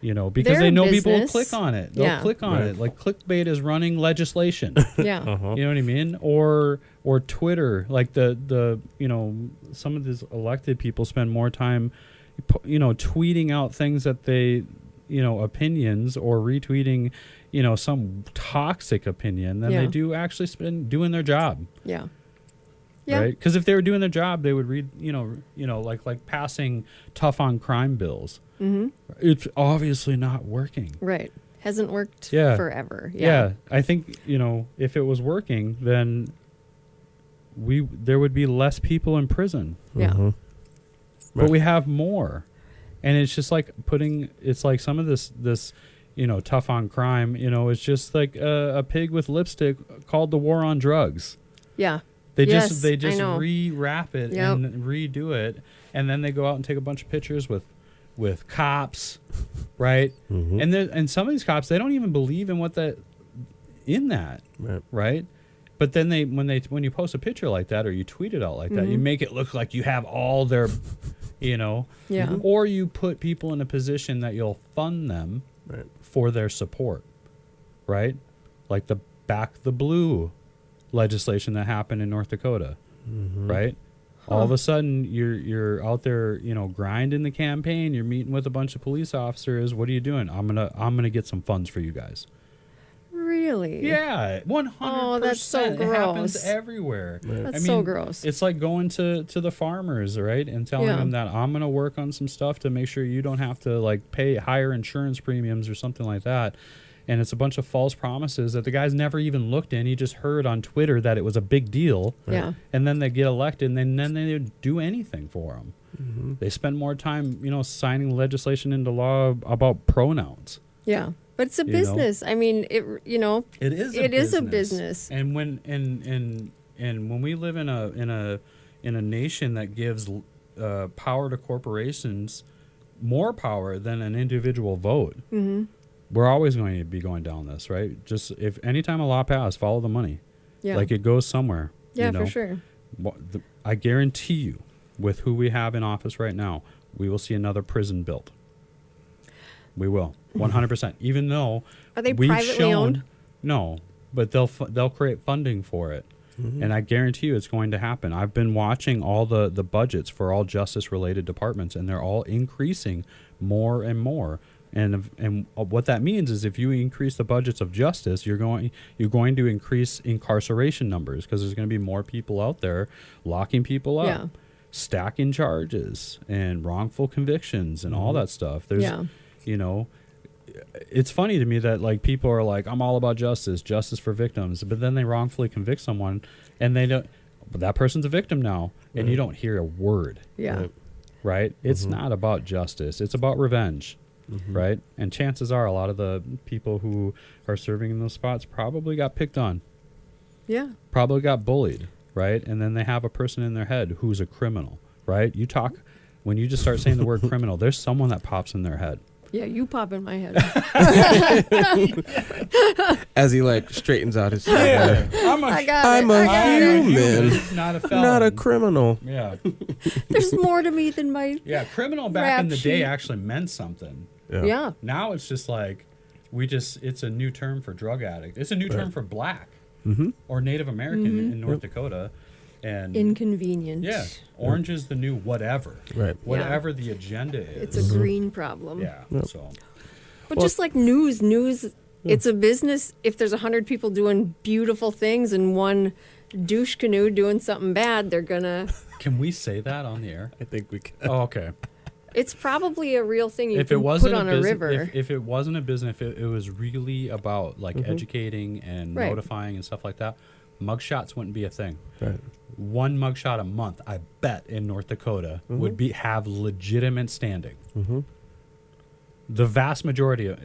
you know, because They're they a know people will business. click on it. They'll Yeah. click on Right. it. Like clickbait is running legislation. Yeah. Uh-huh. You know what I mean? Or Twitter. Like the you know, some of these elected people spend more time, you know, tweeting out things that they, you know, opinions or retweeting, you know, some toxic opinion than Yeah. they do actually spend doing their job. Yeah. Yeah. Right? Because if they were doing their job, they would read, you know, like passing tough on crime bills. Mm-hmm. It's obviously not working. Right. Hasn't worked Yeah. forever. Yeah. I think, you know, if it was working, then there would be less people in prison. Yeah. Mhm. But Right. we have more. And it's just like it's like some of this, you know, tough on crime, you know, it's just like a pig with lipstick called the war on drugs. Yeah. They Yes, just I know. rewrap it Yep. and redo it, and then they go out and take a bunch of pictures with cops, right? Mhm. And some of these cops, they don't even believe in that, Right. right? But then when you post a picture like that or you tweet it out like that, you make it look like you have all their, Yeah. or you put people in a position that you'll fund them Right. for their support, right? Like the Back the Blue legislation that happened in North Dakota, right? All of a sudden, you're out there, grinding the campaign. You're meeting with a bunch of police officers. What are you doing? I'm gonna get some funds for you guys. Really? Yeah, 100%. Oh, that's so It happens gross. everywhere. That's so gross. It's like going to the farmers, right, and telling Yeah. them that I'm gonna work on some stuff to make sure you don't have to like pay higher insurance premiums or something like that. And it's a bunch of false promises that the guy's never even looked in. He just heard on Twitter that it was a big deal. Yeah. And then they get elected, and then they don't do anything for them. They spend more time, signing legislation into law about pronouns. Yeah. But it's a You know? business. I mean, it is It is a business. And when when we live in a nation that gives power to corporations, more power than an individual vote, we're always going to be going down this, right? Just if anytime a law passed, follow the money. Yeah. Like it goes somewhere. Yeah, you know? for sure. I guarantee you, with who we have in office right now, we will see another prison built. We will, 100%. Even though Are they we've privately shown, owned? No, but they'll create funding for it, and I guarantee you it's going to happen. I've been watching all the budgets for all justice related departments, and they're all increasing more and more. And what that means is if you increase the budgets of justice, you're going to increase incarceration numbers because there's going to be more people out there locking people up, Yeah. stacking charges, and wrongful convictions and all that stuff. There's, Yeah. It's funny to me that like people are like, I'm all about justice for victims, but then they wrongfully convict someone, and they don't. But that person's a victim now, and you don't hear a word. Yeah. Right? It's not about justice. It's about revenge. Right? And chances are a lot of the people who are serving in those spots probably got picked on, Yeah. probably got bullied, right? And then they have a person in their head who's a criminal, right? When you just start saying the word criminal, there's someone that pops in their head. Yeah, you pop in my head. As he like straightens out his I got I'm it. a I got it. human, not a felon. not a criminal. Yeah. There's more to me than my. Yeah, criminal back in Rap the day sheet. actually meant something. Yeah. Now it's just like it's a new term for drug addict. It's a new term for black or Native American in North Dakota. And Inconvenient. yeah, orange is the new whatever. Right. Whatever the agenda is. It's a green problem. Yeah. So But just like news, it's a business. If there's 100 people doing beautiful things and one douche canoe doing something bad, they're gonna. can we say that on the air? I think we can. Oh, okay. It's probably a real thing you If can it wasn't put on a river. if it wasn't a business, if it was really about like educating and Right. notifying and stuff like that, mugshots wouldn't be a thing. Right. One mugshot a month, I bet, in North Dakota would have legitimate standing. The vast majority of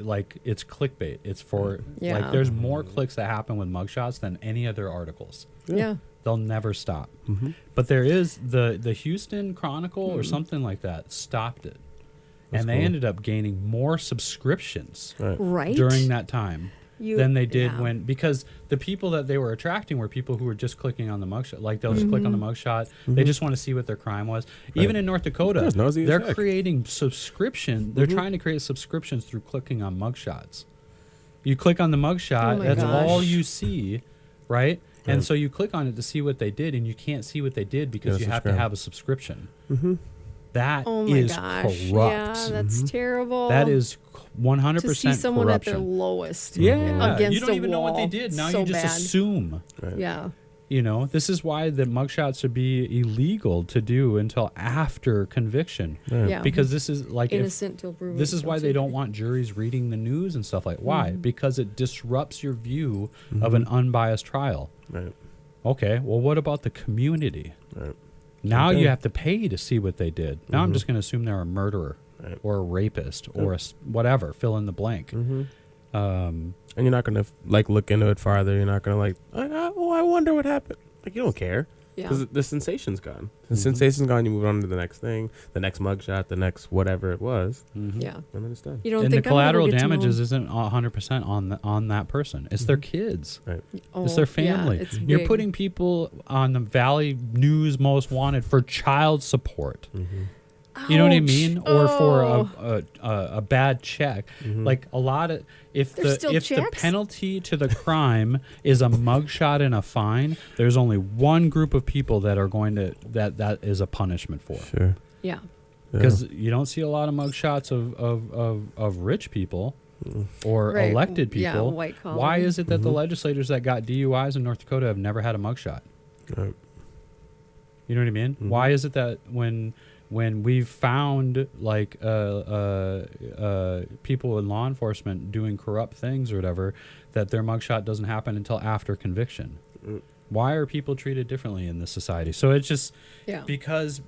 it's clickbait. It's for Yeah. there's more clicks that happen with mugshots than any other articles. Yeah. They'll never stop. But there is the Houston Chronicle or something like that stopped it, and they cool. ended up gaining more subscriptions Right. during that time than they did yeah. because the people that they were attracting were people who were just clicking on the mugshot. Like they'll just click on the mugshot. They just want to see what their crime was. Even in North Dakota, That's nosy as they're heck. creating subscription. They're trying to create subscriptions through clicking on mugshots. You click on the mugshot, Oh my that's all gosh. you see, right? And so you click on it to see what they did, and you can't see what they did because Yeah, you have to subscribe. have a subscription. That Oh my is gosh. corrupt. Yeah, that's terrible. That is 100% to see someone corruption. at their lowest. Yeah, Against you don't a even know what they wall. did. Now So you just bad. assume. Yeah. You know, this is why the mugshots should be illegal to do until after conviction. Yeah. Because this is like if, Innocent till proven this is why guilty. they don't want juries reading the news and stuff like. Why? Because it disrupts your view of an unbiased trial. Right. Okay, well, what about the community? Right. Now Okay. you have to pay to see what they did. Now I'm just going to assume they're a murderer Right. or a rapist or whatever. Fill in the blank. And you're not gonna look into it farther. You're not gonna I wonder what happened. Like you don't care. Yeah. Because the sensation's gone. The sensation's gone. You move on to the next thing, the next mugshot, the next whatever it was, Yeah. and then it's done. You don't And the think I'm gonna collateral get to know- damages isn't 100% on that person. It's their kids. Right. It's their yeah, family. it's You're big. putting people on the Valley News Most Wanted for child support. You know what I Ouch. mean? Or Oh. for a bad check. Like a lot of if There's the still if the checks? penalty to the crime is a mugshot and a fine, there's only one group of people that are going to that is a punishment for. Sure. Yeah. Because you don't see a lot of mugshots of rich people or Right. elected Yeah, people. white collar. Why is it that the legislators that got DUIs in North Dakota have never had a mugshot? Right. You know what I mean? Why is it that when we've found like people in law enforcement doing corrupt things or whatever, that their mugshot doesn't happen until after conviction? Why are people treated differently in this society? So it's just Yeah. because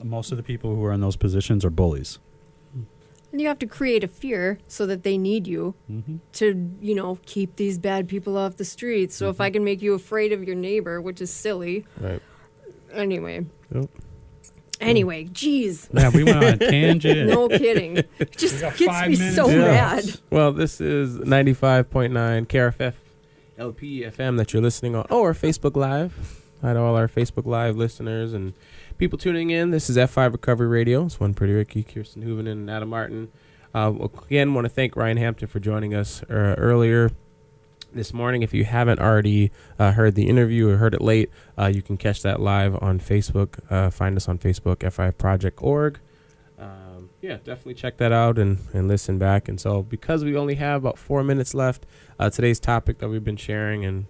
most of the people who are in those positions are bullies. And you have to create a fear so that they need you to, keep these bad people off the streets. So if I can make you afraid of your neighbor, which is silly. Right. Anyway. Yep. Anyway, geez. Yeah, we went on a tangent. No kidding. It just got gets 5 me minutes so left. mad. Well, this is 95.9 KRFF LP FM that you're listening on, or Facebook Live. Hi to all our Facebook Live listeners and people tuning in. This is F5 Recovery Radio. It's one Pretty Ricky, Kirsten Hooven, and Adam Martin. Again, want to thank Ryan Hampton for joining us earlier this morning. If you haven't already heard the interview or heard it late, you can catch that live on Facebook. Find us on Facebook, F5Project.org. Yeah, definitely check that out and listen back. And so because we only have about 4 minutes left, today's topic that we've been sharing and,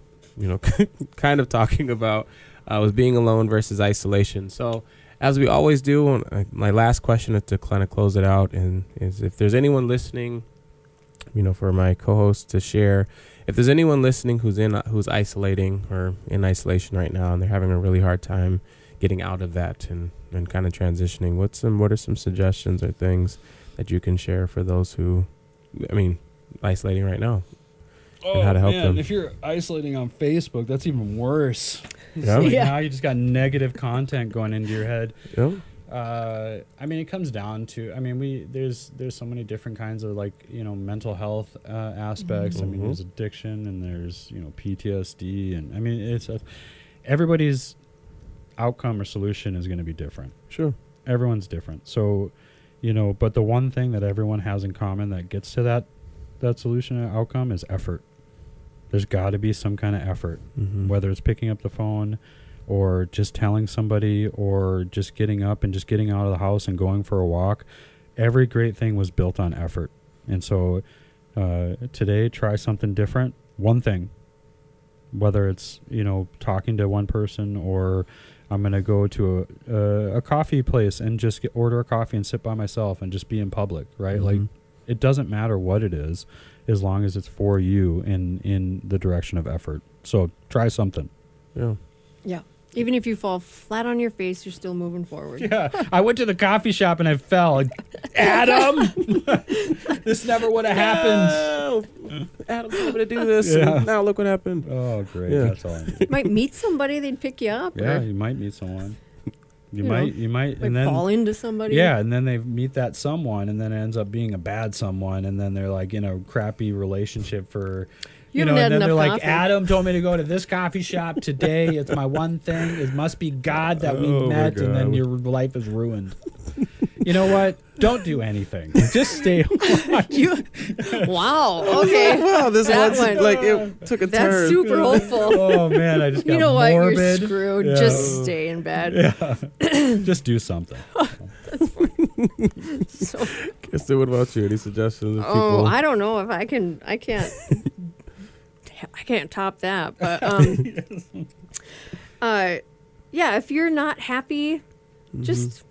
kind of talking about was being alone versus isolation. So as we always do, my last question to kind of close it out is if there's anyone listening, for my co-host to share, if there's anyone listening who's isolating or in isolation right now and they're having a really hard time getting out of that and kind of transitioning, what are some suggestions or things that you can share for those who, isolating right now? And how to help them. If you're isolating on Facebook, that's even worse. Yeah. Like Yeah. now you just got negative content going into your head. Yeah. It comes down to, there's so many different kinds of mental health aspects. There's addiction and there's PTSD and everybody's outcome or solution is going to be different. Sure. Everyone's different. So, but the one thing that everyone has in common that gets to that solution or outcome is effort. There's got to be some kind of effort, whether it's picking up the phone or just telling somebody or just getting up and just getting out of the house and going for a walk. Every great thing was built on effort. And so today, try something different. One thing, whether it's, talking to one person or I'm going to go to a coffee place and just order a coffee and sit by myself and just be in public, right? Like, it doesn't matter what it is as long as it's for you in the direction of effort. So try something. Yeah. Yeah. Even if you fall flat on your face, you're still moving forward. Yeah, I went to the coffee shop and I fell. Adam, this never would have happened. No. Adam told me to do this. Yeah. And now look what happened. Oh, great! Yeah. That's all I need. Might meet somebody, they'd pick you up. Yeah, Or you might meet someone. You You might, like and then fall into somebody. yeah, and then they meet that someone, and then it ends up being a bad someone, and then they're like in a crappy relationship for. You And haven't had then they're enough like, coffee. Adam told me to go to this coffee shop today. It's my one thing. It must be God that we Oh, my met, and then God. your life is ruined. You know what? Don't do anything. Just stay home. Wow. Okay. Wow, this That one's went- like it took a That's turn. super hopeful. Oh man, I just got You know what? morbid. You're screwed. Yeah. Just stay in bed. Yeah. Just do something. So, So what about you? Any suggestions of oh, people? I don't know if I can't. I can't top that. But yeah. If you're not happy, just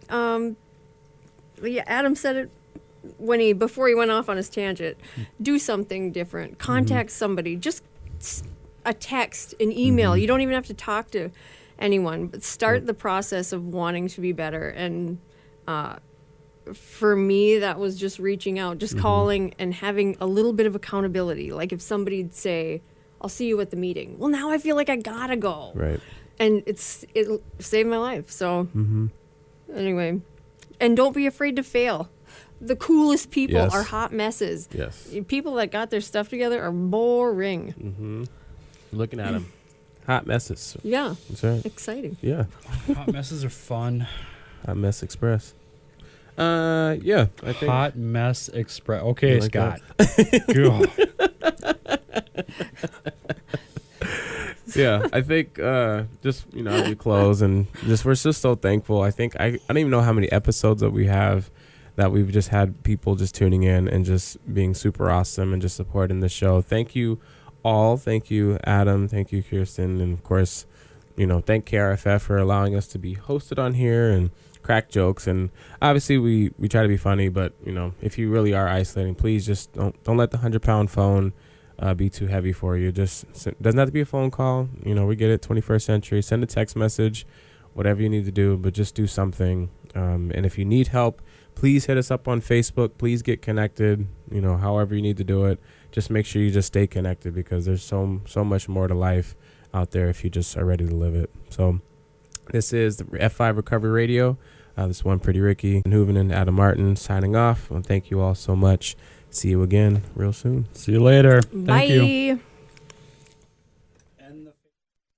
yeah. Adam said it before he went off on his tangent. Do something different. Contact somebody. Just a text, an email. You don't even have to talk to anyone, but start the process of wanting to be better. And for me, that was just reaching out, just calling and having a little bit of accountability. Like if somebody'd say, I'll see you at the meeting. Well, now I feel like I gotta go. Right. And it saved my life. So anyway, and don't be afraid to fail. The coolest people Yes. are hot messes. Yes. People that got their stuff together are boring. Looking at them. Hot messes. Yeah, That's right. exciting. Yeah. Hot messes are fun. Hot Mess Express. Yeah, I think. Hot Mess Express. Okay, You like Scott. Go. Yeah, I think just as we close and just we're just so thankful. I think I don't even know how many episodes that we have that we've just had people just tuning in and just being super awesome and just supporting the show. Thank you all. Thank you, Adam. Thank you, Kirsten, and of course, thank KRFF for allowing us to be hosted on here and crack jokes. And obviously we try to be funny, but if you really are isolating, please just don't let the 100-pound phone be too heavy for you. Just doesn't have to be a phone call. We get it. 21st century. Send a text message, whatever you need to do, but just do something. And if you need help, please hit us up on Facebook. Please get connected. However you need to do it. Just make sure you just stay connected because there's so much more to life out there if you just are ready to live it. So this is the F5 Recovery Radio. This is One Pretty Ricky and Hooven and Adam Martin signing off. And thank you all so much. See you again real soon. See you later. Bye. Thank you.